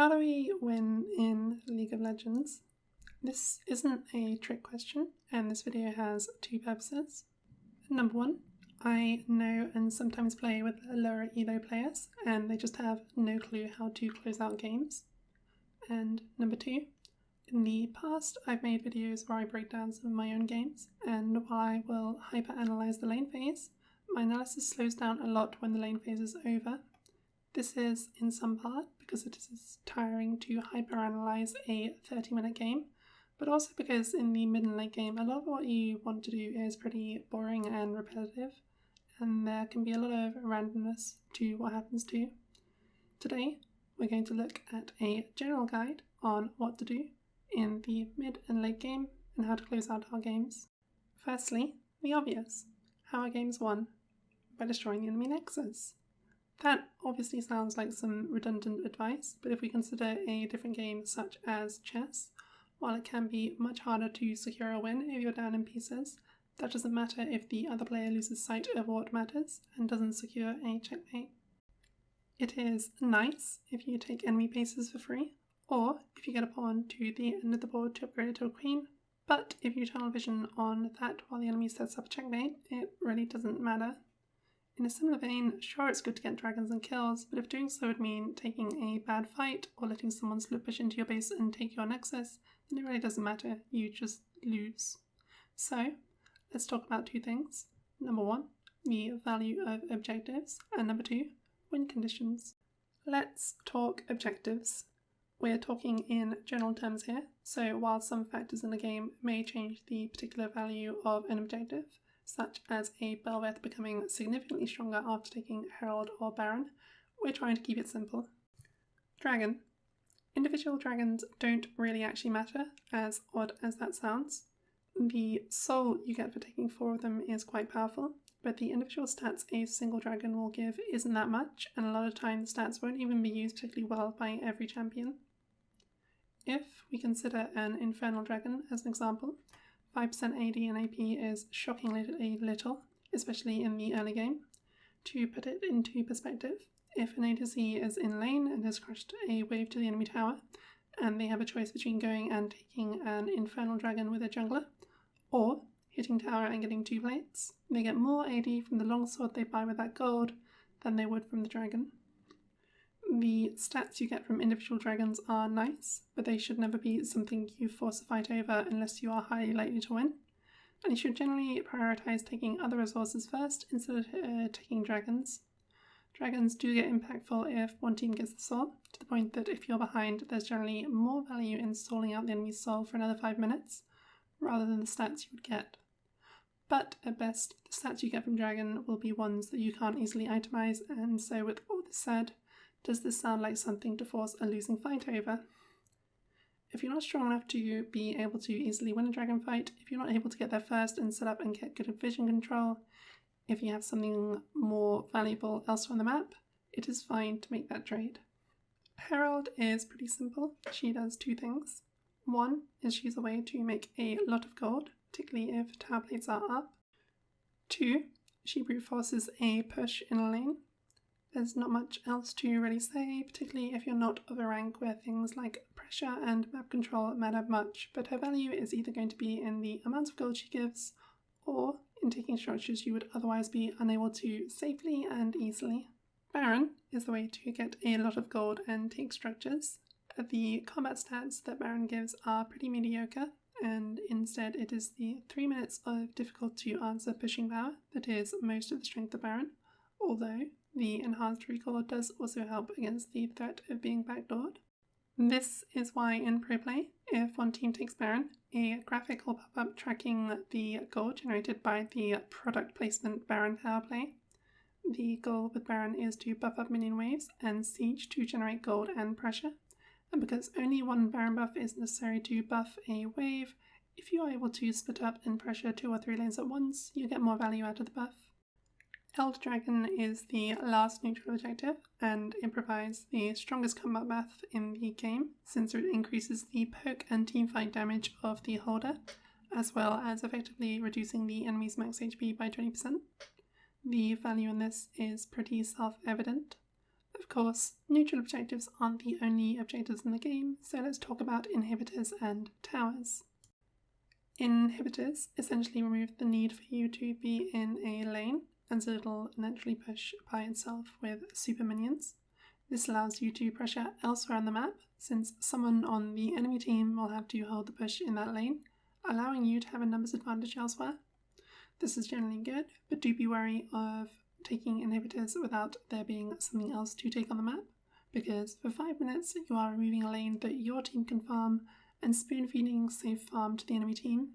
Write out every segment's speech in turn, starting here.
How do we win in League of Legends? This isn't a trick question, and this video has two purposes. Number one, I know and sometimes play with lower elo players, and they just have no clue how to close out games. And number two, in the past I've made videos where I break down some of my own games, and while I will hyper-analyze the lane phase, my analysis slows down a lot when the lane phase is over. This is in some part because it is tiring to hyper-analyze a 30-minute game, but also because in the mid and late game a lot of what you want to do is pretty boring and repetitive, and there can be a lot of randomness to what happens to you. Today we're going to look at a general guide on what to do in the mid and late game and how to close out our games. Firstly, the obvious. How are games won? By destroying the enemy nexus. That obviously sounds like some redundant advice, but if we consider a different game such as chess, while it can be much harder to secure a win if you're down in pieces, that doesn't matter if the other player loses sight of what matters and doesn't secure a checkmate. It is nice if you take enemy pieces for free, or if you get a pawn to the end of the board to upgrade it to a queen, but if you tunnel vision on that while the enemy sets up a checkmate, it really doesn't matter. In a similar vein, sure, it's good to get dragons and kills, but if doing so would mean taking a bad fight or letting someone slip push into your base and take your nexus, then it really doesn't matter, you just lose. So, let's talk about two things. Number one, the value of objectives, and number two, win conditions. Let's talk objectives. We're talking in general terms here, so while some factors in the game may change the particular value of an objective, such as a Belveth becoming significantly stronger after taking Herald or Baron, we're trying to keep it simple. Dragon. Individual dragons don't really actually matter, as odd as that sounds. The soul you get for taking 4 of them is quite powerful, but the individual stats a single dragon will give isn't that much, and a lot of times stats won't even be used particularly well by every champion. If we consider an Infernal Dragon as an example, 5% AD and AP is shockingly little, especially in the early game. To put it into perspective, if an A to Z is in lane and has crushed a wave to the enemy tower, and they have a choice between going and taking an Infernal Dragon with a jungler, or hitting tower and getting 2 plates, they get more AD from the longsword they buy with that gold than they would from the dragon. The stats you get from individual dragons are nice, but they should never be something you force a fight over unless you are highly likely to win. And you should generally prioritise taking other resources first instead of taking dragons. Dragons do get impactful if one team gets the soul, to the point that if you're behind, there's generally more value in stalling out the enemy's soul for another 5 minutes, rather than the stats you would get. But at best, the stats you get from dragon will be ones that you can't easily itemise, and so with all this said, does this sound like something to force a losing fight over? If you're not strong enough to be able to easily win a dragon fight, if you're not able to get there first and set up and get good vision control, if you have something more valuable elsewhere on the map, it is fine to make that trade. Herald is pretty simple. She does 2 things. One is she's a way to make a lot of gold, particularly if tower plates are up. 2, she brute forces a push in a lane. There's not much else to really say, particularly if you're not of a rank where things like pressure and map control matter much, but her value is either going to be in the amount of gold she gives, or in taking structures you would otherwise be unable to safely and easily. Baron is the way to get a lot of gold and take structures. The combat stats that Baron gives are pretty mediocre, and instead it is the 3 minutes of difficult to answer pushing power that is most of the strength of Baron, although the enhanced recall does also help against the threat of being backdoored. This is why in pro play, if one team takes Baron, a graphic will pop up tracking the gold generated by the product placement Baron power play. The goal with Baron is to buff up minion waves and siege to generate gold and pressure, and because only one Baron buff is necessary to buff a wave, if you are able to split up and pressure 2 or 3 lanes at once, you get more value out of the buff. Elder Dragon is the last neutral objective, and it provides the strongest combat buff in the game, since it increases the poke and teamfight damage of the holder, as well as effectively reducing the enemy's max HP by 20%. The value in this is pretty self-evident. Of course, neutral objectives aren't the only objectives in the game, so let's talk about inhibitors and towers. Inhibitors essentially remove the need for you to be in a lane, and so it'll naturally push by itself with super minions. This allows you to pressure elsewhere on the map, since someone on the enemy team will have to hold the push in that lane, allowing you to have a numbers advantage elsewhere. This is generally good, but do be wary of taking inhibitors without there being something else to take on the map, because for 5 minutes you are removing a lane that your team can farm and spoon-feeding safe farm to the enemy team.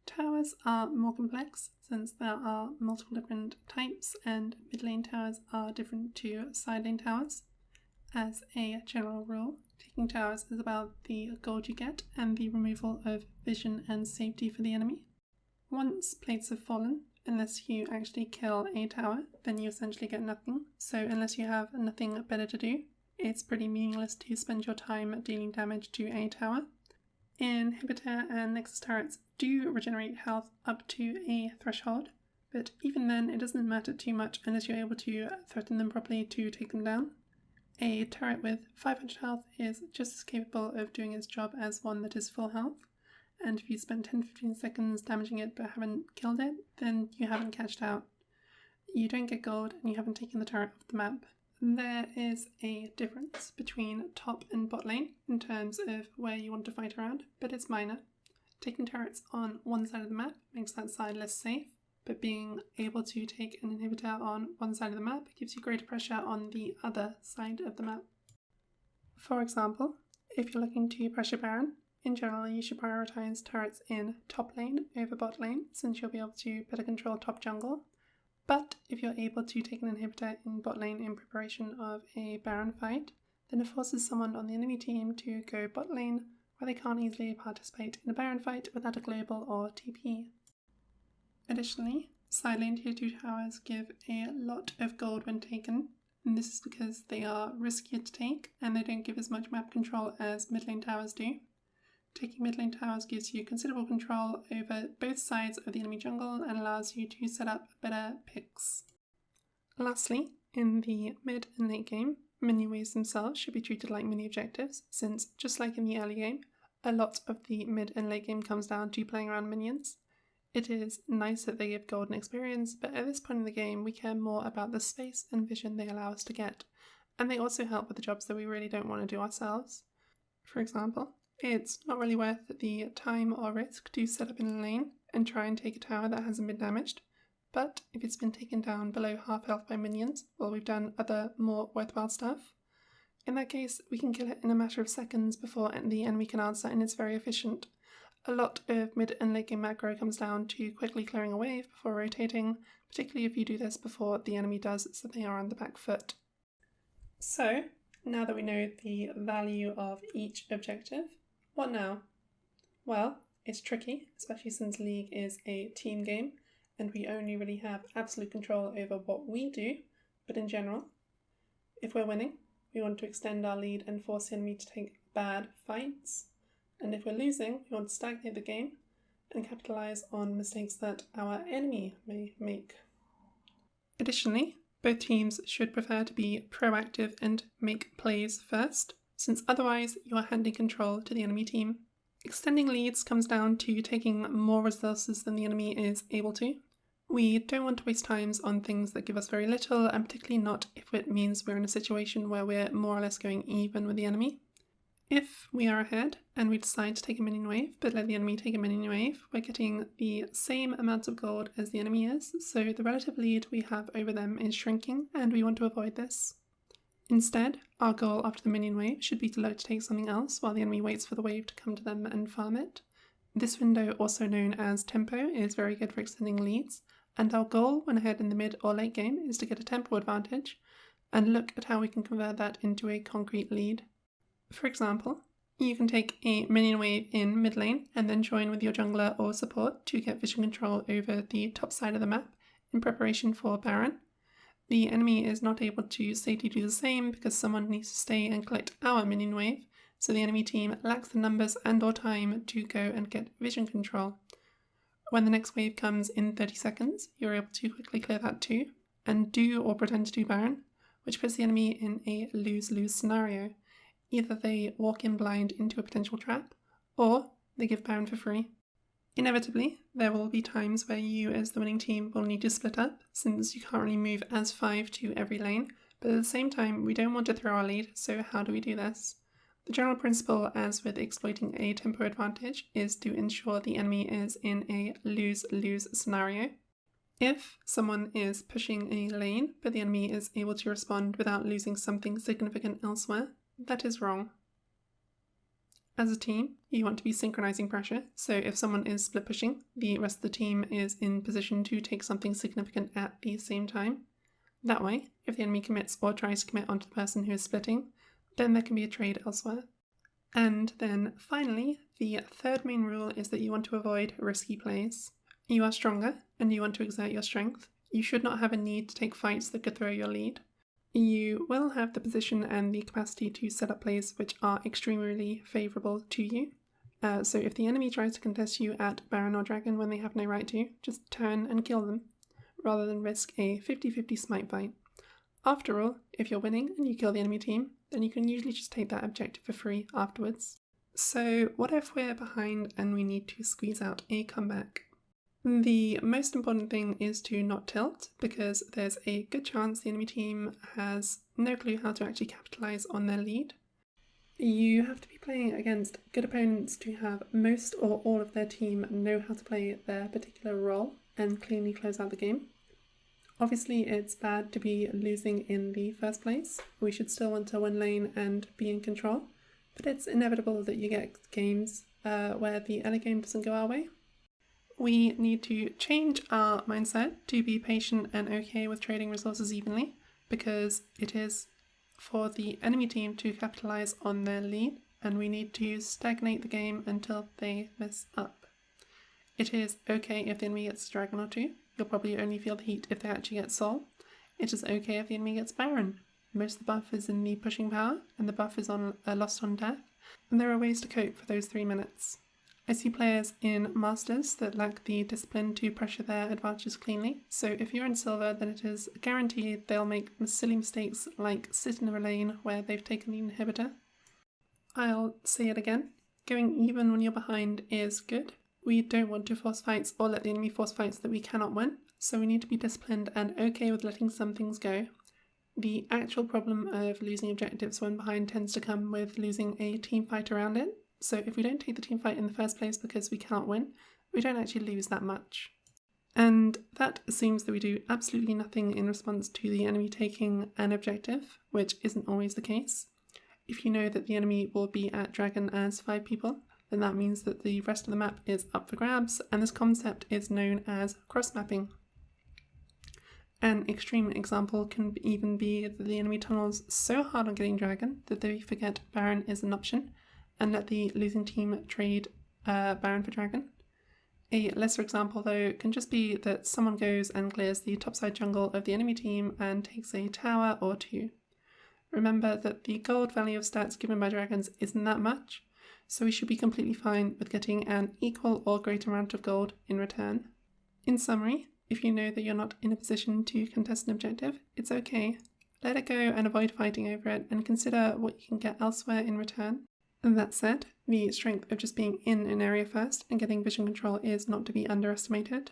Towers are more complex since there are multiple different types, and mid lane towers are different to side lane towers. As a general rule, taking towers is about the gold you get and the removal of vision and safety for the enemy. Once plates have fallen, unless you actually kill a tower, then you essentially get nothing, so unless you have nothing better to do, it's pretty meaningless to spend your time dealing damage to a tower. Inhibitor and Nexus turrets do regenerate health up to a threshold, but even then it doesn't matter too much unless you're able to threaten them properly to take them down. A turret with 500 health is just as capable of doing its job as one that is full health, and if you spend 10-15 seconds damaging it but haven't killed it, then you haven't cashed out. You don't get gold and you haven't taken the turret off the map. There is a difference between top and bot lane in terms of where you want to fight around, but it's minor. Taking turrets on one side of the map makes that side less safe, but being able to take an inhibitor on one side of the map gives you greater pressure on the other side of the map. For example, if you're looking to pressure Baron, in general you should prioritize turrets in top lane over bot lane, since you'll be able to better control top jungle. But if you're able to take an inhibitor in bot lane in preparation of a Baron fight, then it forces someone on the enemy team to go bot lane where they can't easily participate in a Baron fight without a global or TP. Additionally, side lane tier 2 towers give a lot of gold when taken, and this is because they are riskier to take and they don't give as much map control as mid lane towers do. Taking mid lane towers gives you considerable control over both sides of the enemy jungle and allows you to set up better picks. Lastly, in the mid and late game, minion waves themselves should be treated like mini objectives, since just like in the early game, a lot of the mid and late game comes down to playing around minions. It is nice that they give gold and experience, but at this point in the game we care more about the space and vision they allow us to get, and they also help with the jobs that we really don't want to do ourselves. For example, it's not really worth the time or risk to set up in a lane and try and take a tower that hasn't been damaged, but if it's been taken down below half health by minions, well, we've done other more worthwhile stuff. In that case, we can kill it in a matter of seconds before the enemy can answer, and it's very efficient. A lot of mid and late game macro comes down to quickly clearing a wave before rotating, particularly if you do this before the enemy does, so they are on the back foot. So, now that we know the value of each objective, what now? Well, it's tricky, especially since League is a team game and we only really have absolute control over what we do, but in general, if we're winning, we want to extend our lead and force the enemy to take bad fights, and if we're losing, we want to stagnate the game and capitalize on mistakes that our enemy may make. Additionally, both teams should prefer to be proactive and make plays first, since otherwise you are handing control to the enemy team. Extending leads comes down to taking more resources than the enemy is able to. We don't want to waste times on things that give us very little, and particularly not if it means we're in a situation where we're more or less going even with the enemy. If we are ahead and we decide to take a minion wave but let the enemy take a minion wave, we're getting the same amount of gold as the enemy is, so the relative lead we have over them is shrinking, and we want to avoid this. Instead, our goal after the minion wave should be to look to take something else while the enemy waits for the wave to come to them and farm it. This window, also known as tempo, is very good for extending leads, and our goal when ahead in the mid or late game is to get a tempo advantage and look at how we can convert that into a concrete lead. For example, you can take a minion wave in mid lane and then join with your jungler or support to get vision control over the top side of the map in preparation for Baron. The enemy is not able to safely do the same because someone needs to stay and collect our minion wave, so the enemy team lacks the numbers and or time to go and get vision control. When the next wave comes in 30 seconds, you're able to quickly clear that too, and do or pretend to do Baron, which puts the enemy in a lose-lose scenario. Either they walk in blind into a potential trap, or they give Baron for free. Inevitably, there will be times where you as the winning team will need to split up, since you can't really move as 5 to every lane, but at the same time we don't want to throw our lead, so how do we do this? The general principle, as with exploiting a tempo advantage, is to ensure the enemy is in a lose-lose scenario. If someone is pushing a lane, but the enemy is able to respond without losing something significant elsewhere, that is wrong. As a team, you want to be synchronizing pressure, so if someone is split pushing, the rest of the team is in position to take something significant at the same time. That way, if the enemy commits or tries to commit onto the person who is splitting, then there can be a trade elsewhere. And then finally, the third main rule is that you want to avoid risky plays. You are stronger, and you want to exert your strength. You should not have a need to take fights that could throw your lead. You will have the position and the capacity to set up plays which are extremely favourable to you. So if the enemy tries to contest you at Baron or Dragon when they have no right to, just turn and kill them, rather than risk a 50-50 smite fight. After all, if you're winning and you kill the enemy team, then you can usually just take that objective for free afterwards. So what if we're behind and we need to squeeze out a comeback? The most important thing is to not tilt, because there's a good chance the enemy team has no clue how to actually capitalize on their lead. You have to be playing against good opponents to have most or all of their team know how to play their particular role and cleanly close out the game. Obviously, it's bad to be losing in the first place. We should still want to win lane and be in control, but it's inevitable that you get games where the early game doesn't go our way. We need to change our mindset to be patient and okay with trading resources evenly, because it is for the enemy team to capitalize on their lead, and we need to stagnate the game until they mess up. It is okay if the enemy gets a dragon or two. You'll probably only feel the heat if they actually get soul. It is okay if the enemy gets Baron. Most of the buff is in the pushing power, and the buff is on lost on death, and there are ways to cope for those 3 minutes. I see players in Masters that lack the discipline to pressure their advantages cleanly, so if you're in Silver, then it is guaranteed they'll make silly mistakes like sit in a lane where they've taken the inhibitor. I'll say it again, going even when you're behind is good. We don't want to force fights or let the enemy force fights that we cannot win, so we need to be disciplined and okay with letting some things go. The actual problem of losing objectives when behind tends to come with losing a team fight around it. So if we don't take the team fight in the first place because we cannot win, we don't actually lose that much. And that assumes that we do absolutely nothing in response to the enemy taking an objective, which isn't always the case. If you know that the enemy will be at Dragon as 5 people, then that means that the rest of the map is up for grabs, and this concept is known as cross-mapping. An extreme example can even be that the enemy tunnels so hard on getting Dragon that they forget Baron is an option, and let the losing team trade Baron for Dragon. A lesser example, though, can just be that someone goes and clears the topside jungle of the enemy team and takes a tower or 2. Remember that the gold value of stats given by dragons isn't that much, so we should be completely fine with getting an equal or greater amount of gold in return. In summary, if you know that you're not in a position to contest an objective, it's okay. Let it go and avoid fighting over it, and consider what you can get elsewhere in return. And that said, the strength of just being in an area first and getting vision control is not to be underestimated.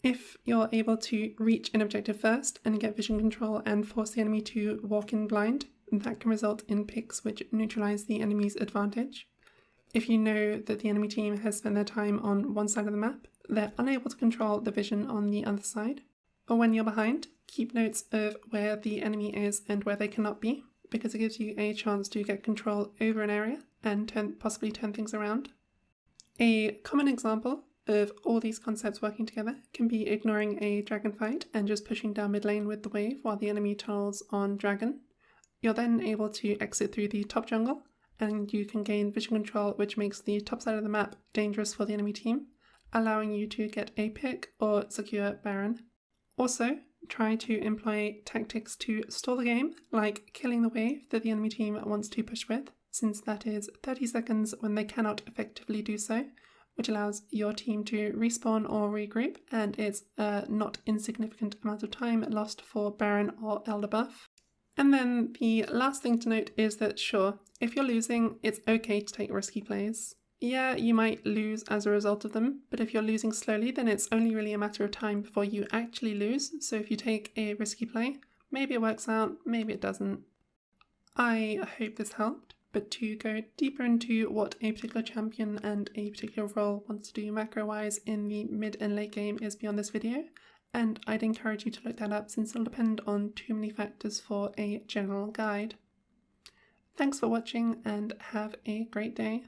If you're able to reach an objective first and get vision control and force the enemy to walk in blind, that can result in picks which neutralize the enemy's advantage. If you know that the enemy team has spent their time on one side of the map, they're unable to control the vision on the other side. Or when you're behind, keep notes of where the enemy is and where they cannot be, because it gives you a chance to get control over an area and possibly turn things around. A common example of all these concepts working together can be ignoring a dragon fight and just pushing down mid lane with the wave while the enemy tunnels on dragon. You're then able to exit through the top jungle, and you can gain vision control, which makes the top side of the map dangerous for the enemy team, allowing you to get a pick or secure Baron. Also, try to employ tactics to stall the game, like killing the wave that the enemy team wants to push with, since that is 30 seconds when they cannot effectively do so, which allows your team to respawn or regroup, and it's a not insignificant amount of time lost for Baron or Elder buff. And then the last thing to note is that sure, if you're losing, it's okay to take risky plays. Yeah, you might lose as a result of them, but if you're losing slowly, then it's only really a matter of time before you actually lose. So if you take a risky play, maybe it works out, maybe it doesn't. I hope this helped, but to go deeper into what a particular champion and a particular role wants to do macro-wise in the mid and late game is beyond this video, and I'd encourage you to look that up since it'll depend on too many factors for a general guide. Thanks for watching and have a great day.